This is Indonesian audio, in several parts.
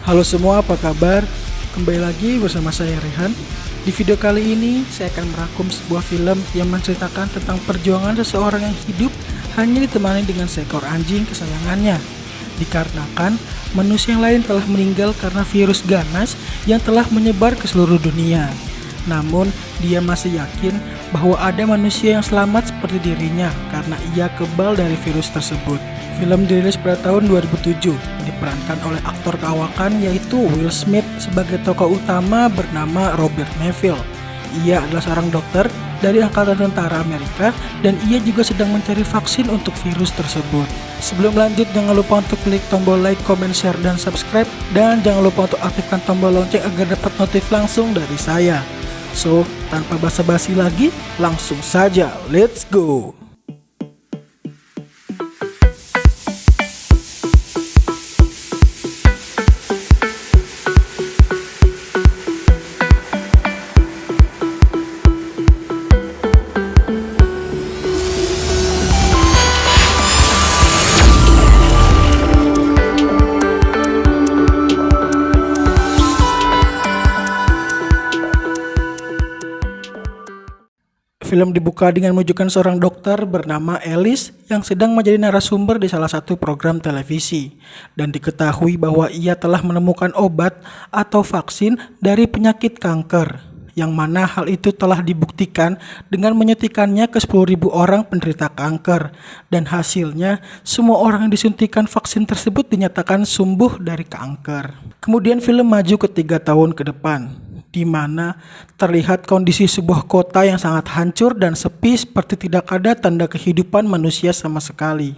Halo semua, apa kabar? Kembali lagi bersama saya Rehan. Di video kali ini, saya akan merangkum sebuah film yang menceritakan tentang perjuangan seseorang yang hidup hanya ditemani dengan seekor anjing kesayangannya. Dikarenakan manusia yang lain telah meninggal karena virus ganas yang telah menyebar ke seluruh dunia. Namun, dia masih yakin bahwa ada manusia yang selamat seperti dirinya karena ia kebal dari virus tersebut. Film dirilis pada tahun 2007, diperankan oleh aktor kawakan yaitu Will Smith sebagai tokoh utama bernama Robert Neville. Ia adalah seorang dokter dari Angkatan Tentara Amerika dan ia juga sedang mencari vaksin untuk virus tersebut. Sebelum lanjut, jangan lupa untuk klik tombol like, comment, share, dan subscribe. Dan jangan lupa untuk aktifkan tombol lonceng agar dapat notif langsung dari saya. So, tanpa basa-basi lagi, langsung saja, let's go! Film dibuka dengan menunjukkan seorang dokter bernama Alice yang sedang menjadi narasumber di salah satu program televisi dan diketahui bahwa ia telah menemukan obat atau vaksin dari penyakit kanker, yang mana hal itu telah dibuktikan dengan menyuntikannya ke 10.000 orang penderita kanker, dan hasilnya semua orang yang disuntikan vaksin tersebut dinyatakan sembuh dari kanker. Kemudian film maju ke 3 tahun ke depan, di mana terlihat kondisi sebuah kota yang sangat hancur dan sepi seperti tidak ada tanda kehidupan manusia sama sekali.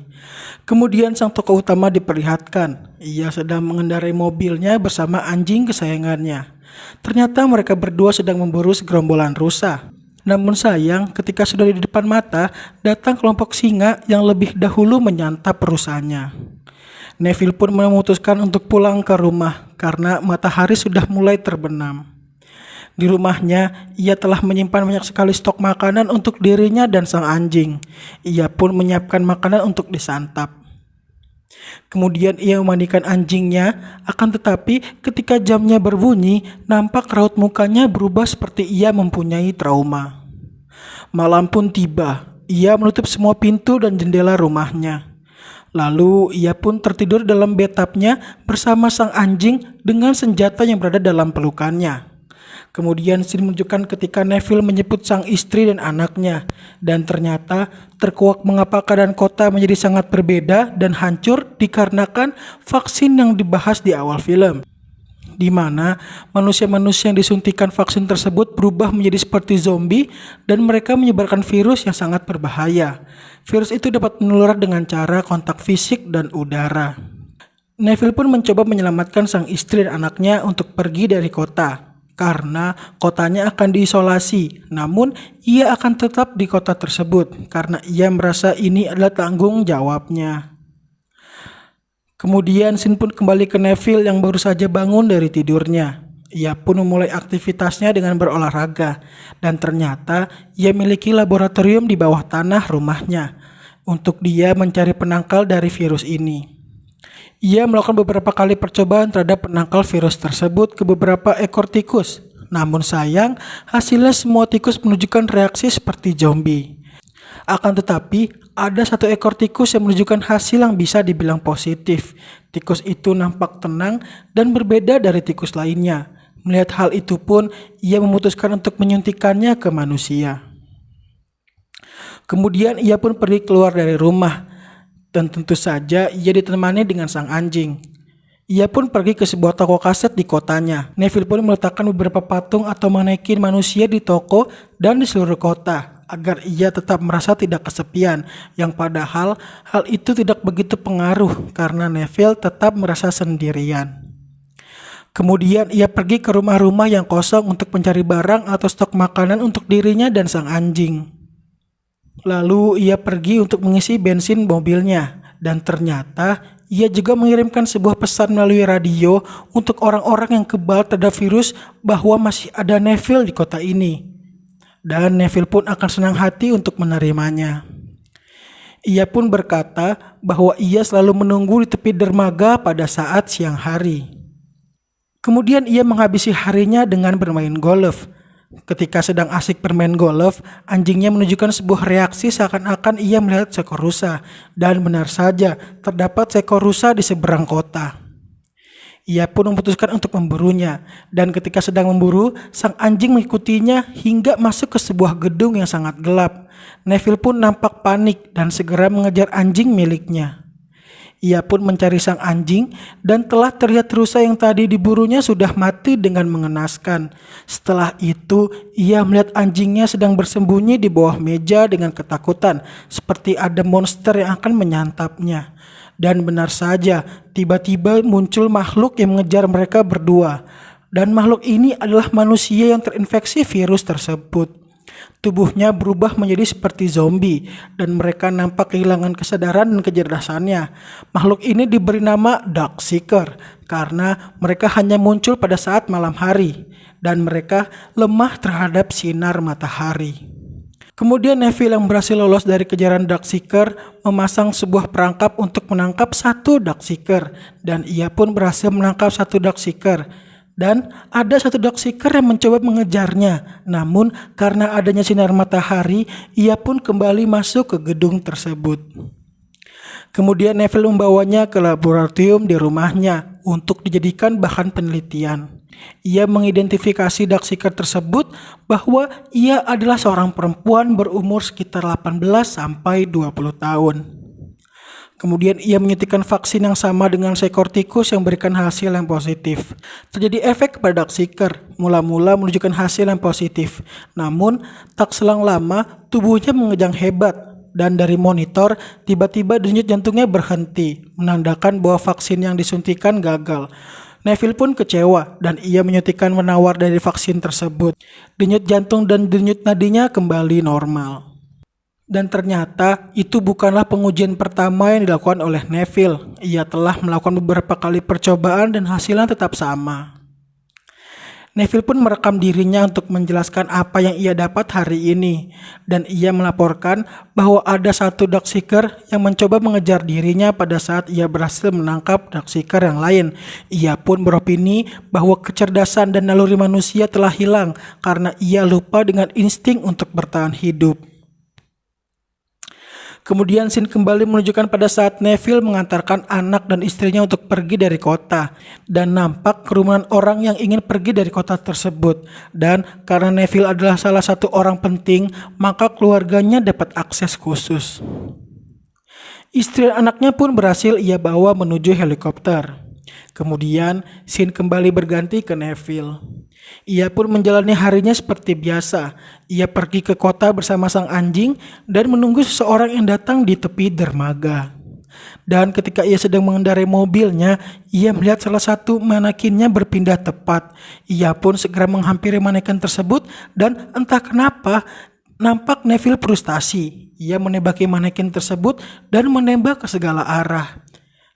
Kemudian sang tokoh utama diperlihatkan, ia sedang mengendarai mobilnya bersama anjing kesayangannya. Ternyata mereka berdua sedang memburu segerombolan rusa. Namun sayang, ketika sudah di depan mata, datang kelompok singa yang lebih dahulu menyantap rusanya. Neville pun memutuskan untuk pulang ke rumah karena matahari sudah mulai terbenam. Di rumahnya, ia telah menyimpan banyak sekali stok makanan untuk dirinya dan sang anjing. Ia pun menyiapkan makanan untuk disantap. Kemudian ia memandikan anjingnya, akan tetapi ketika jamnya berbunyi, nampak raut mukanya berubah seperti ia mempunyai trauma. Malam pun tiba, ia menutup semua pintu dan jendela rumahnya. Lalu ia pun tertidur dalam bathtubnya bersama sang anjing dengan senjata yang berada dalam pelukannya. Kemudian scene menunjukkan ketika Neville menyebut sang istri dan anaknya, dan ternyata terkuak mengapa keadaan kota menjadi sangat berbeda dan hancur dikarenakan vaksin yang dibahas di awal film, di mana manusia-manusia yang disuntikan vaksin tersebut berubah menjadi seperti zombie dan mereka menyebarkan virus yang sangat berbahaya. Virus itu dapat menular dengan cara kontak fisik dan udara. Neville pun mencoba menyelamatkan sang istri dan anaknya untuk pergi dari kota, karena kotanya akan diisolasi, namun ia akan tetap di kota tersebut karena ia merasa ini adalah tanggung jawabnya. Kemudian scene pun kembali ke Neville yang baru saja bangun dari tidurnya. Ia pun memulai aktivitasnya dengan berolahraga, dan ternyata ia memiliki laboratorium di bawah tanah rumahnya untuk dia mencari penangkal dari virus ini. Ia melakukan beberapa kali percobaan terhadap penangkal virus tersebut ke beberapa ekor tikus. Namun sayang, hasilnya semua tikus menunjukkan reaksi seperti zombie. Akan tetapi, ada satu ekor tikus yang menunjukkan hasil yang bisa dibilang positif. Tikus itu nampak tenang dan berbeda dari tikus lainnya. Melihat hal itu pun, ia memutuskan untuk menyuntikannya ke manusia. Kemudian ia pun pergi keluar dari rumah. Dan tentu saja ia ditemani dengan sang anjing. Ia pun pergi ke sebuah toko kaset di kotanya. Neville pun meletakkan beberapa patung atau manekin manusia di toko dan di seluruh kota, agar ia tetap merasa tidak kesepian, yang padahal hal itu tidak begitu pengaruh karena Neville tetap merasa sendirian. Kemudian ia pergi ke rumah-rumah yang kosong untuk mencari barang atau stok makanan untuk dirinya dan sang anjing. Lalu ia pergi untuk mengisi bensin mobilnya, dan ternyata ia juga mengirimkan sebuah pesan melalui radio untuk orang-orang yang kebal terhadap virus bahwa masih ada Neville di kota ini. Dan Neville pun akan senang hati untuk menerimanya. Ia pun berkata bahwa ia selalu menunggu di tepi dermaga pada saat siang hari. Kemudian ia menghabisi harinya dengan bermain golf. Ketika sedang asik bermain golf, anjingnya menunjukkan sebuah reaksi seakan-akan ia melihat seekor rusa. Dan benar saja, terdapat seekor rusa di seberang kota. Ia pun memutuskan untuk memburunya, dan ketika sedang memburu, sang anjing mengikutinya hingga masuk ke sebuah gedung yang sangat gelap. Neville pun nampak panik dan segera mengejar anjing miliknya. Ia pun mencari sang anjing dan telah terlihat rusa yang tadi diburunya sudah mati dengan mengenaskan. Setelah itu, ia melihat anjingnya sedang bersembunyi di bawah meja dengan ketakutan, seperti ada monster yang akan menyantapnya. Dan benar saja, tiba-tiba muncul makhluk yang mengejar mereka berdua. Dan makhluk ini adalah manusia yang terinfeksi virus tersebut. Tubuhnya berubah menjadi seperti zombie dan mereka nampak kehilangan kesadaran dan kecerdasannya. Makhluk ini diberi nama Darkseeker karena mereka hanya muncul pada saat malam hari dan mereka lemah terhadap sinar matahari. Kemudian Neville yang berhasil lolos dari kejaran Darkseeker memasang sebuah perangkap untuk menangkap satu Darkseeker dan ia pun berhasil menangkap satu Darkseeker. Dan ada satu Darkseeker yang mencoba mengejarnya, namun karena adanya sinar matahari, ia pun kembali masuk ke gedung tersebut. Kemudian Neville membawanya ke laboratorium di rumahnya untuk dijadikan bahan penelitian. Ia mengidentifikasi Darkseeker tersebut bahwa ia adalah seorang perempuan berumur sekitar 18 sampai 20 tahun. Kemudian ia menyuntikkan vaksin yang sama dengan seekor tikus yang memberikan hasil yang positif. Terjadi efek pada Darkseeker, mula-mula menunjukkan hasil yang positif. Namun, tak selang lama, tubuhnya mengejang hebat. Dan dari monitor, tiba-tiba denyut jantungnya berhenti, menandakan bahwa vaksin yang disuntikan gagal. Neville pun kecewa dan ia menyuntikkan penawar dari vaksin tersebut. Denyut jantung dan denyut nadinya kembali normal. Dan ternyata itu bukanlah pengujian pertama yang dilakukan oleh Neville. Ia telah melakukan beberapa kali percobaan dan hasilnya tetap sama. Neville pun merekam dirinya untuk menjelaskan apa yang ia dapat hari ini. Dan ia melaporkan bahwa ada satu Darkseeker yang mencoba mengejar dirinya pada saat ia berhasil menangkap Darkseeker yang lain. Ia pun beropini bahwa kecerdasan dan naluri manusia telah hilang karena ia lupa dengan insting untuk bertahan hidup. Kemudian scene kembali menunjukkan pada saat Neville mengantarkan anak dan istrinya untuk pergi dari kota. Dan nampak kerumunan orang yang ingin pergi dari kota tersebut. Dan karena Neville adalah salah satu orang penting, maka keluarganya dapat akses khusus. Istri dan anaknya pun berhasil ia bawa menuju helikopter. Kemudian scene kembali berganti ke Neville. Ia pun menjalani harinya seperti biasa. Ia pergi ke kota bersama sang anjing dan menunggu seseorang yang datang di tepi dermaga. Dan ketika ia sedang mengendarai mobilnya, ia melihat salah satu manekinnya berpindah tepat. Ia pun segera menghampiri manekin tersebut dan entah kenapa nampak Neville frustasi. Ia menembaki manekin tersebut dan menembak ke segala arah.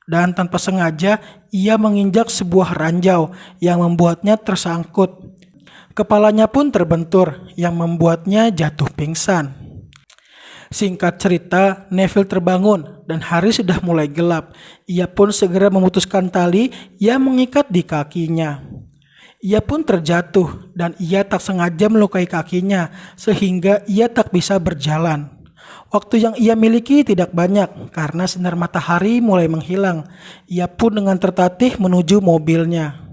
Dan tanpa sengaja ia menginjak sebuah ranjau yang membuatnya tersangkut. Kepalanya pun terbentur yang membuatnya jatuh pingsan. Singkat cerita, Neville terbangun dan hari sudah mulai gelap. Ia pun segera memutuskan tali yang mengikat di kakinya. Ia pun terjatuh dan ia tak sengaja melukai kakinya sehingga ia tak bisa berjalan. Waktu yang ia miliki tidak banyak karena sinar matahari mulai menghilang. Ia pun dengan tertatih menuju mobilnya.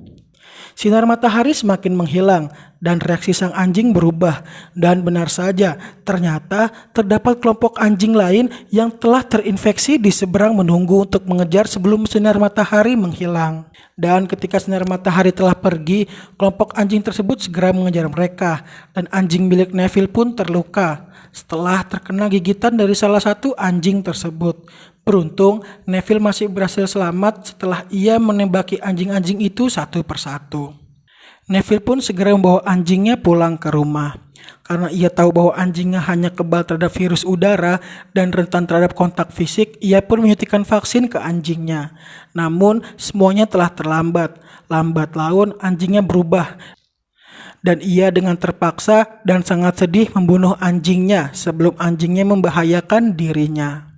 Sinar matahari semakin menghilang dan reaksi sang anjing berubah. Dan benar saja, ternyata terdapat kelompok anjing lain yang telah terinfeksi di seberang menunggu untuk mengejar sebelum sinar matahari menghilang. Dan ketika sinar matahari telah pergi, kelompok anjing tersebut segera mengejar mereka. Dan anjing milik Neville pun terluka setelah terkena gigitan dari salah satu anjing tersebut. Beruntung, Neville masih berhasil selamat setelah ia menembaki anjing-anjing itu satu persatu. Neville pun segera membawa anjingnya pulang ke rumah. Karena ia tahu bahwa anjingnya hanya kebal terhadap virus udara dan rentan terhadap kontak fisik, ia pun menyuntikkan vaksin ke anjingnya. Namun, semuanya telah terlambat. Lambat laun, anjingnya berubah. Dan ia dengan terpaksa dan sangat sedih membunuh anjingnya sebelum anjingnya membahayakan dirinya.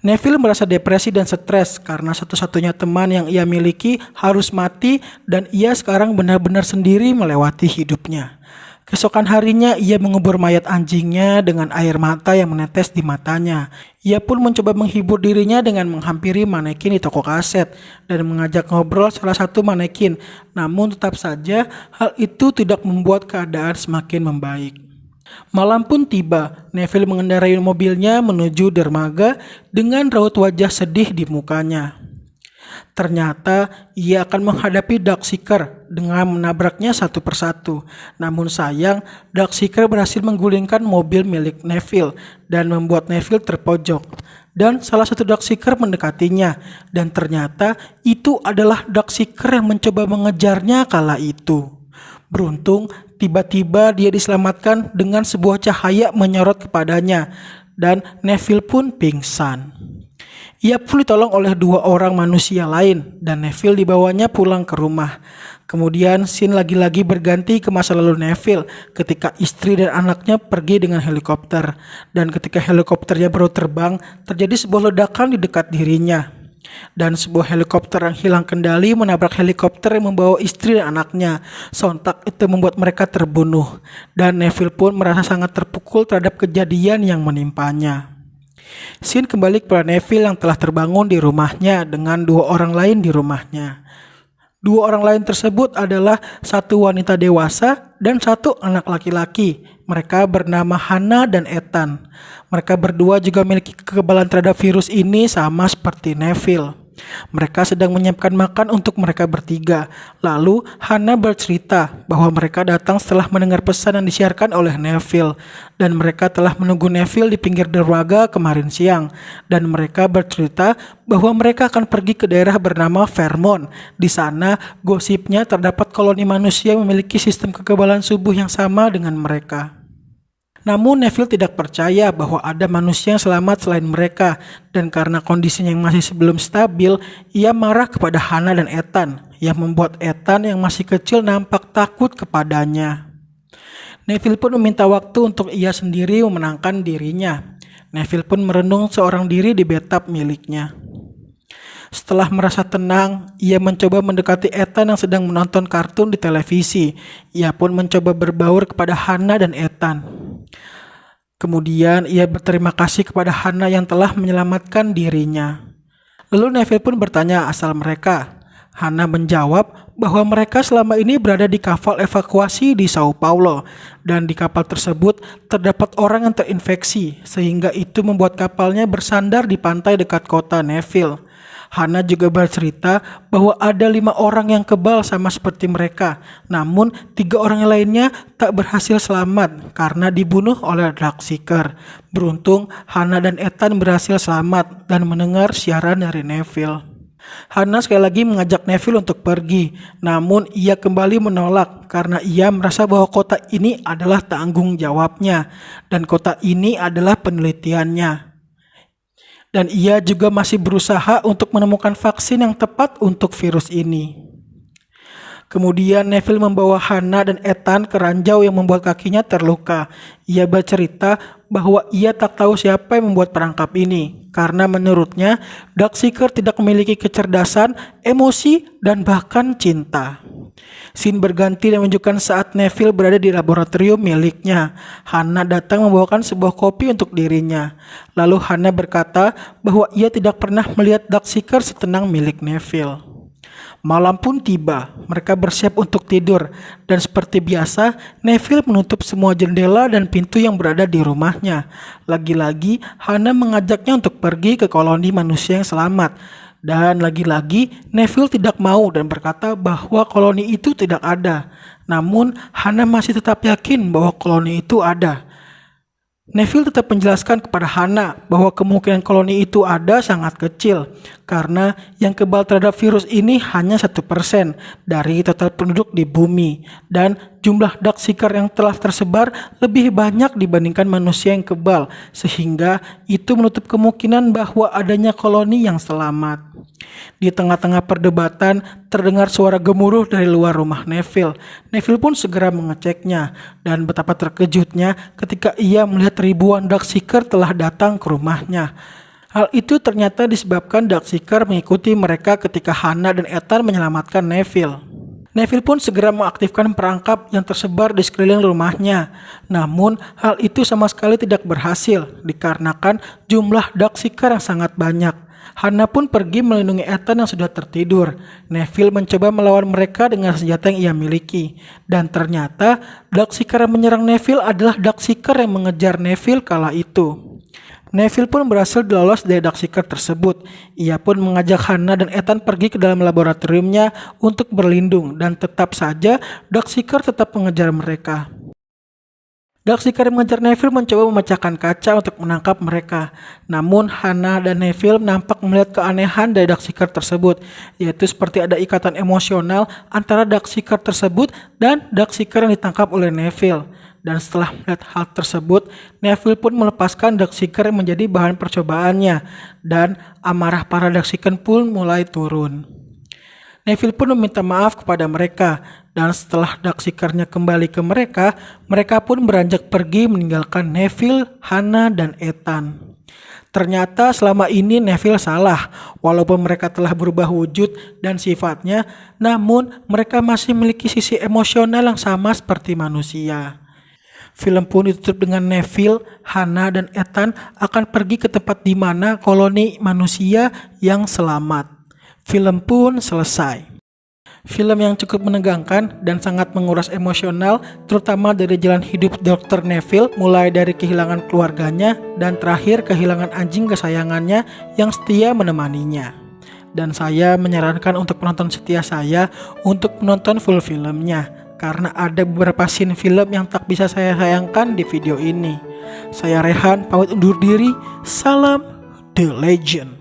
Neville merasa depresi dan stres karena satu-satunya teman yang ia miliki harus mati dan ia sekarang benar-benar sendiri melewati hidupnya. Keesokan harinya ia mengubur mayat anjingnya dengan air mata yang menetes di matanya. Ia pun mencoba menghibur dirinya dengan menghampiri manekin di toko kaset dan mengajak ngobrol salah satu manekin. Namun tetap saja hal itu tidak membuat keadaan semakin membaik. Malam pun tiba, Neville mengendarai mobilnya menuju dermaga dengan raut wajah sedih di mukanya. Ternyata ia akan menghadapi Darkseeker dengan menabraknya satu persatu. Namun sayang, Darkseeker berhasil menggulingkan mobil milik Neville dan membuat Neville terpojok. Dan salah satu Darkseeker mendekatinya, dan ternyata itu adalah Darkseeker yang mencoba mengejarnya kala itu. Beruntung, tiba-tiba dia diselamatkan dengan sebuah cahaya menyorot kepadanya, dan Neville pun pingsan. Ia pun ditolong oleh dua orang manusia lain dan Neville dibawanya pulang ke rumah. Kemudian scene lagi-lagi berganti ke masa lalu Neville ketika istri dan anaknya pergi dengan helikopter. Dan ketika helikopternya baru terbang, terjadi sebuah ledakan di dekat dirinya. Dan sebuah helikopter yang hilang kendali menabrak helikopter yang membawa istri dan anaknya. Sontak itu membuat mereka terbunuh. Dan Neville pun merasa sangat terpukul terhadap kejadian yang menimpanya. Scene kembali kepada Neville yang telah terbangun di rumahnya dengan dua orang lain di rumahnya. Dua orang lain tersebut adalah satu wanita dewasa dan satu anak laki-laki. Mereka bernama Hannah dan Ethan. Mereka berdua juga memiliki kekebalan terhadap virus ini sama seperti Neville. Mereka sedang menyiapkan makan untuk mereka bertiga. Lalu Hannah bercerita bahwa mereka datang setelah mendengar pesan yang disiarkan oleh Neville. Dan mereka telah menunggu Neville di pinggir dermaga kemarin siang. Dan mereka bercerita bahwa mereka akan pergi ke daerah bernama Vermont. Di sana gosipnya terdapat koloni manusia yang memiliki sistem kekebalan tubuh yang sama dengan mereka. Namun Neville tidak percaya bahwa ada manusia yang selamat selain mereka, dan karena kondisinya yang masih belum stabil, ia marah kepada Hannah dan Ethan, yang membuat Ethan yang masih kecil nampak takut kepadanya. Neville pun meminta waktu untuk ia sendiri memenangkan dirinya. Neville pun merenung seorang diri di bathtub miliknya. Setelah merasa tenang, ia mencoba mendekati Ethan yang sedang menonton kartun di televisi. Ia pun mencoba berbaur kepada Hannah dan Ethan. Kemudian ia berterima kasih kepada Hannah yang telah menyelamatkan dirinya. Lalu Neville pun bertanya asal mereka. Hannah menjawab bahwa mereka selama ini berada di kapal evakuasi di Sao Paulo, dan di kapal tersebut terdapat orang yang terinfeksi, sehingga itu membuat kapalnya bersandar di pantai dekat kota Neville. Hannah juga bercerita bahwa ada 5 orang yang kebal sama seperti mereka, namun 3 orang yang lainnya tak berhasil selamat karena dibunuh oleh Darkseeker. Beruntung Hannah dan Ethan berhasil selamat dan mendengar siaran dari Neville. Hannah sekali lagi mengajak Neville untuk pergi, namun ia kembali menolak karena ia merasa bahwa kota ini adalah tanggung jawabnya dan kota ini adalah penelitiannya. Dan ia juga masih berusaha untuk menemukan vaksin yang tepat untuk virus ini. Kemudian Neville membawa Hannah dan Ethan ke ranjau yang membuat kakinya terluka. Ia bercerita bahwa ia tak tahu siapa yang membuat perangkap ini, karena menurutnya Darkseeker tidak memiliki kecerdasan, emosi, dan bahkan cinta. Scene berganti dan menunjukkan saat Neville berada di laboratorium miliknya. Hannah datang membawakan sebuah kopi untuk dirinya. Lalu Hannah berkata bahwa ia tidak pernah melihat Darkseeker setenang milik Neville. Malam pun tiba, mereka bersiap untuk tidur, dan seperti biasa, Neville menutup semua jendela dan pintu yang berada di rumahnya. Lagi-lagi, Hannah mengajaknya untuk pergi ke koloni manusia yang selamat. Dan lagi-lagi, Neville tidak mau dan berkata bahwa koloni itu tidak ada. Namun, Hannah masih tetap yakin bahwa koloni itu ada. Neville tetap menjelaskan kepada Hannah bahwa kemungkinan koloni itu ada sangat kecil karena yang kebal terhadap virus ini hanya 1% dari total penduduk di bumi, dan jumlah Darkseeker yang telah tersebar lebih banyak dibandingkan manusia yang kebal, sehingga itu menutup kemungkinan bahwa adanya koloni yang selamat. Di tengah-tengah perdebatan terdengar suara gemuruh dari luar rumah Neville. Neville pun segera mengeceknya, dan betapa terkejutnya ketika ia melihat ribuan Darkseeker telah datang ke rumahnya. Hal itu ternyata disebabkan Darkseeker mengikuti mereka ketika Hannah dan Ethan menyelamatkan Neville. Neville pun segera mengaktifkan perangkap yang tersebar di sekeliling rumahnya. Namun, hal itu sama sekali tidak berhasil dikarenakan jumlah Darkseeker yang sangat banyak. Hannah pun pergi melindungi Ethan yang sudah tertidur. Neville mencoba melawan mereka dengan senjata yang ia miliki. Dan ternyata, Darkseeker yang menyerang Neville adalah Darkseeker yang mengejar Neville kala itu. Neville pun berhasil lolos dari Darkseeker tersebut. Ia pun mengajak Hannah dan Ethan pergi ke dalam laboratoriumnya untuk berlindung dan tetap saja Darkseeker tetap mengejar mereka. Darkseeker yang mengejar Neville mencoba memecahkan kaca untuk menangkap mereka. Namun Hannah dan Neville nampak melihat keanehan dari Darkseeker tersebut, yaitu seperti ada ikatan emosional antara Darkseeker tersebut dan Darkseeker yang ditangkap oleh Neville. Dan setelah melihat hal tersebut, Neville pun melepaskan Darkseeker yang menjadi bahan percobaannya, dan amarah para Darkseeker pun mulai turun. Neville pun meminta maaf kepada mereka, dan setelah Darkseeker-nya kembali ke mereka, mereka pun beranjak pergi meninggalkan Neville, Hannah, dan Ethan. Ternyata selama ini Neville salah, walaupun mereka telah berubah wujud dan sifatnya, namun mereka masih memiliki sisi emosional yang sama seperti manusia. Film pun ditutup dengan Neville, Hannah, dan Ethan akan pergi ke tempat di mana koloni manusia yang selamat. Film pun selesai. Film yang cukup menegangkan dan sangat menguras emosional, terutama dari jalan hidup Dr. Neville, mulai dari kehilangan keluarganya dan terakhir kehilangan anjing kesayangannya yang setia menemaninya. Dan saya menyarankan untuk penonton setia saya untuk menonton full filmnya, karena ada beberapa scene film yang tak bisa saya sayangkan di video ini. Saya Rehan, pamit undur diri. Salam The Legend.